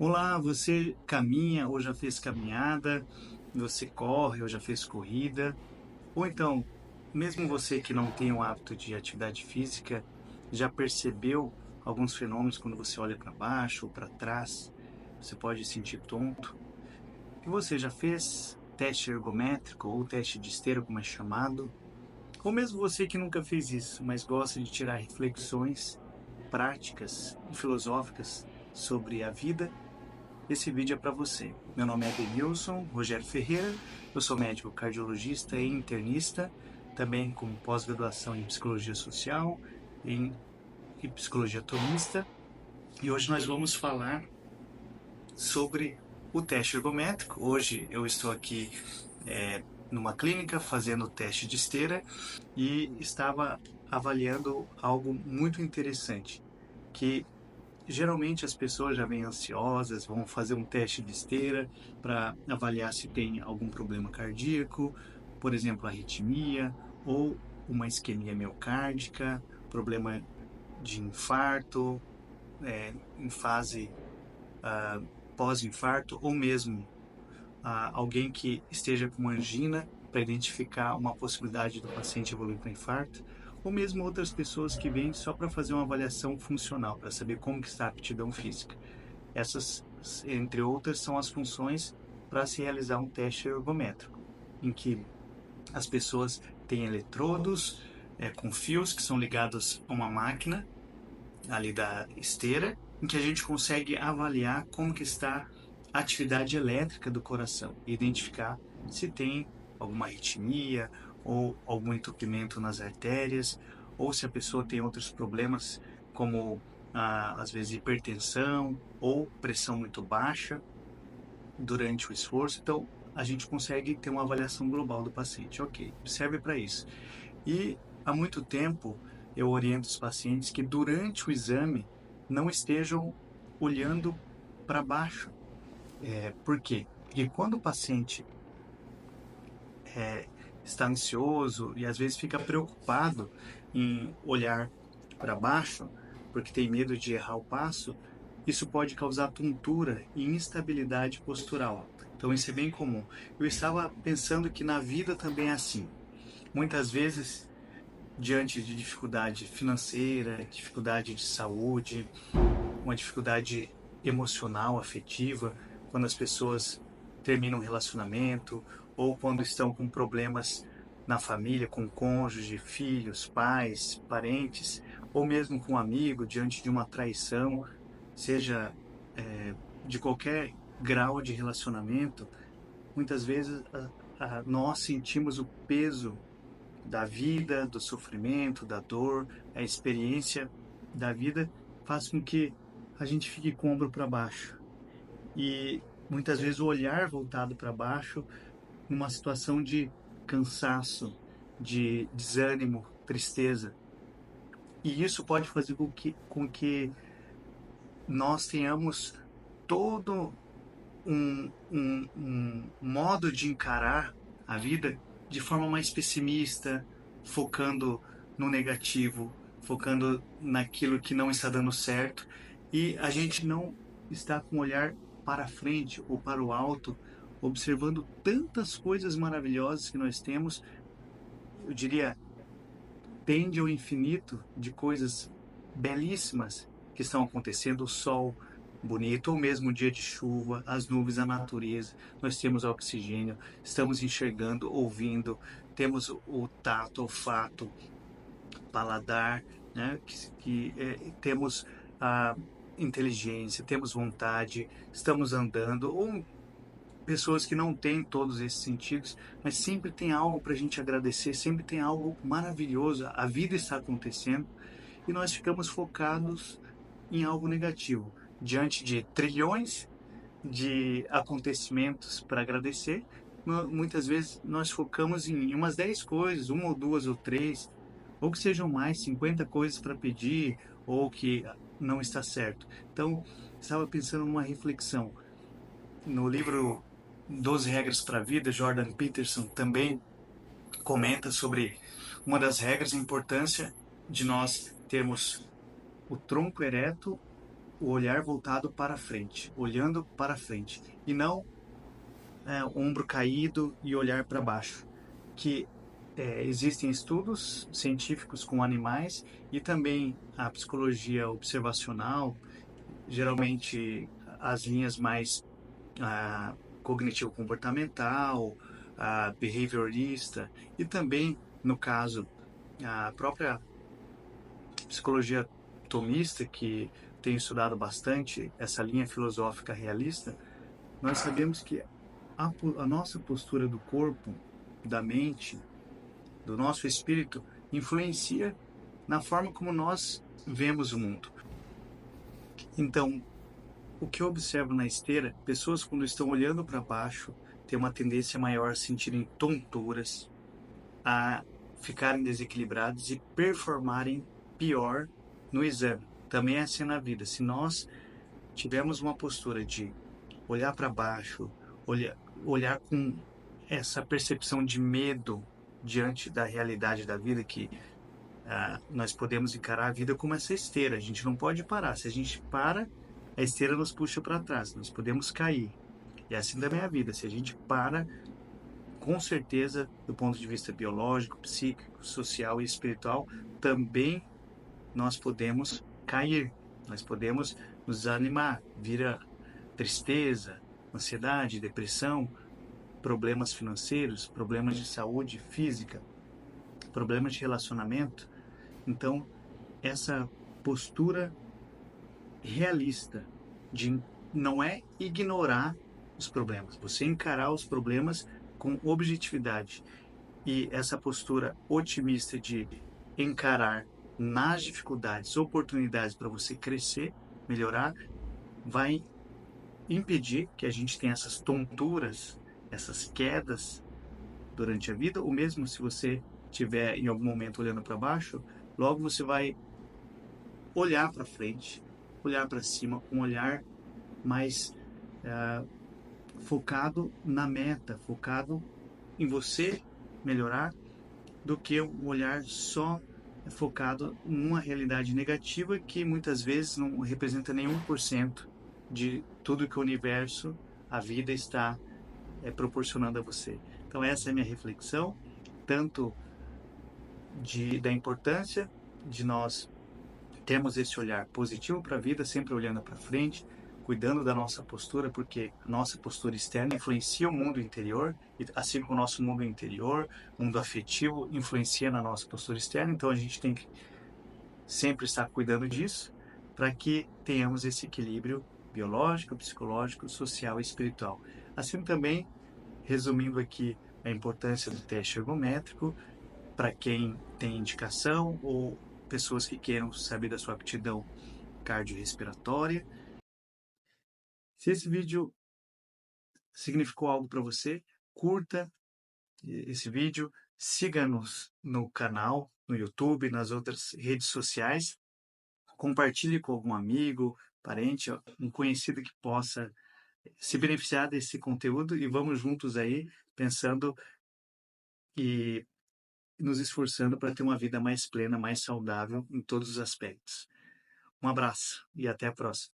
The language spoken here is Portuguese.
Olá, você caminha ou já fez caminhada? Você corre ou já fez corrida? Ou então, mesmo você que não tem o hábito de atividade física, já percebeu alguns fenômenos quando você olha para baixo ou para trás? Você pode se sentir tonto. E você já fez teste ergométrico ou teste de esteira, como é chamado? Ou mesmo você que nunca fez isso, mas gosta de tirar reflexões práticas e filosóficas sobre a vida, esse vídeo é para você. Meu nome é Adenilson Rogério Ferreira, eu sou médico cardiologista e internista, também com pós-graduação em psicologia social em, e psicologia tomista. E hoje nós vamos falar sobre o teste ergométrico. Hoje eu estou aqui numa clínica fazendo o teste de esteira e estava avaliando algo muito interessante, que geralmente as pessoas já vêm ansiosas, vão fazer um teste de esteira para avaliar se tem algum problema cardíaco, por exemplo, arritmia ou uma isquemia miocárdica, problema de infarto, em fase pós-infarto, ou mesmo alguém que esteja com angina para identificar uma possibilidade do paciente evoluir para infarto, ou mesmo outras pessoas que vêm só para fazer uma avaliação funcional, para saber como que está a aptidão física. Essas, entre outras, são as funções para se realizar um teste ergométrico, em que as pessoas têm eletrodos com fios que são ligados a uma máquina ali da esteira, em que a gente consegue avaliar como que está a atividade elétrica do coração e identificar se tem alguma arritmia ou algum entupimento nas artérias, ou se a pessoa tem outros problemas como às vezes hipertensão ou pressão muito baixa durante o esforço. Então a gente consegue ter uma avaliação global do paciente. Ok, serve para isso. E há muito tempo eu oriento os pacientes que durante o exame não estejam olhando para baixo. Por quê? Porque quando o paciente está ansioso e às vezes fica preocupado em olhar para baixo, porque tem medo de errar o passo, isso pode causar tontura e instabilidade postural. Então isso é bem comum. Eu estava pensando que na vida também é assim. Muitas vezes, diante de dificuldade financeira, dificuldade de saúde, uma dificuldade emocional, afetiva, quando as pessoas terminam um relacionamento ou quando estão com problemas na família, com cônjuge, filhos, pais, parentes, ou mesmo com um amigo, diante de uma traição, seja de qualquer grau de relacionamento, muitas vezes nós sentimos o peso da vida, do sofrimento, da dor, a experiência da vida faz com que a gente fique com o ombro para baixo. E muitas vezes o olhar voltado para baixo numa situação de cansaço, de desânimo, tristeza. E isso pode fazer com que nós tenhamos todo um modo de encarar a vida de forma mais pessimista, focando no negativo, focando naquilo que não está dando certo, e a gente não está com o olhar para frente ou para o alto, observando tantas coisas maravilhosas que nós temos, eu diria, tende ao infinito de coisas belíssimas que estão acontecendo, o sol bonito, ou mesmo o dia de chuva, as nuvens, a natureza, nós temos oxigênio, estamos enxergando, ouvindo, temos o tato, olfato, paladar, né? Temos a inteligência, temos vontade, estamos andando, ou pessoas que não têm todos esses sentidos, mas sempre tem algo para a gente agradecer, sempre tem algo maravilhoso, a vida está acontecendo e nós ficamos focados em algo negativo, diante de trilhões de acontecimentos para agradecer. Muitas vezes nós focamos em umas 10 coisas, uma ou duas ou três, ou que sejam mais, 50 coisas para pedir, ou que não está certo. Então, estava pensando numa reflexão. No livro 12 Regras para a Vida, Jordan Peterson também comenta sobre uma das regras, a importância de nós termos o tronco ereto, o olhar voltado para frente, olhando para frente, e não ombro caído e olhar para baixo. Que existem estudos científicos com animais e também a psicologia observacional, geralmente as linhas mais cognitivo-comportamental, behaviorista e também, no caso, a própria psicologia tomista, que tem estudado bastante essa linha filosófica realista. Nós sabemos que a nossa postura do corpo, da mente, do nosso espírito, influencia na forma como nós vemos o mundo. Então, o que eu observo na esteira, pessoas quando estão olhando para baixo, têm uma tendência maior a sentirem tonturas, a ficarem desequilibrados e performarem pior no exame. Também é assim na vida. Se nós tivermos uma postura de olhar para baixo, olhar com essa percepção de medo diante da realidade da vida, que nós podemos encarar a vida como essa esteira. A gente não pode parar. Se a gente para, a esteira nos puxa para trás. Nós podemos cair. E assim também é a vida. Se a gente para, com certeza, do ponto de vista biológico, psíquico, social e espiritual, também nós podemos cair. Nós podemos nos desanimar, vira tristeza, ansiedade, depressão, problemas financeiros, problemas de saúde física, problemas de relacionamento. Então, essa postura realista de não é ignorar os problemas, você encarar os problemas com objetividade. E essa postura otimista de encarar nas dificuldades oportunidades para você crescer, melhorar, vai impedir que a gente tenha essas tonturas, essas quedas durante a vida, ou mesmo se você estiver em algum momento olhando para baixo, logo você vai olhar para frente, olhar para cima, um olhar mais focado na meta, focado em você melhorar, do que um olhar só focado numa realidade negativa que muitas vezes não representa nem 1% de tudo que o universo, a vida está proporcionando a você. Então essa é a minha reflexão, tanto da importância de nós termos esse olhar positivo para a vida, sempre olhando para frente, cuidando da nossa postura, porque a nossa postura externa influencia o mundo interior, e assim como o nosso mundo interior, mundo afetivo, influencia na nossa postura externa. Então a gente tem que sempre estar cuidando disso, para que tenhamos esse equilíbrio biológico, psicológico, social e espiritual. Assim também, resumindo aqui a importância do teste ergométrico, para quem tem indicação ou pessoas que queiram saber da sua aptidão cardiorrespiratória. Se esse vídeo significou algo para você, curta esse vídeo, siga-nos no canal, no YouTube, nas outras redes sociais, compartilhe com algum amigo, parente, um conhecido que possa se beneficiar desse conteúdo, e vamos juntos aí pensando e nos esforçando para ter uma vida mais plena, mais saudável em todos os aspectos. Um abraço e até a próxima.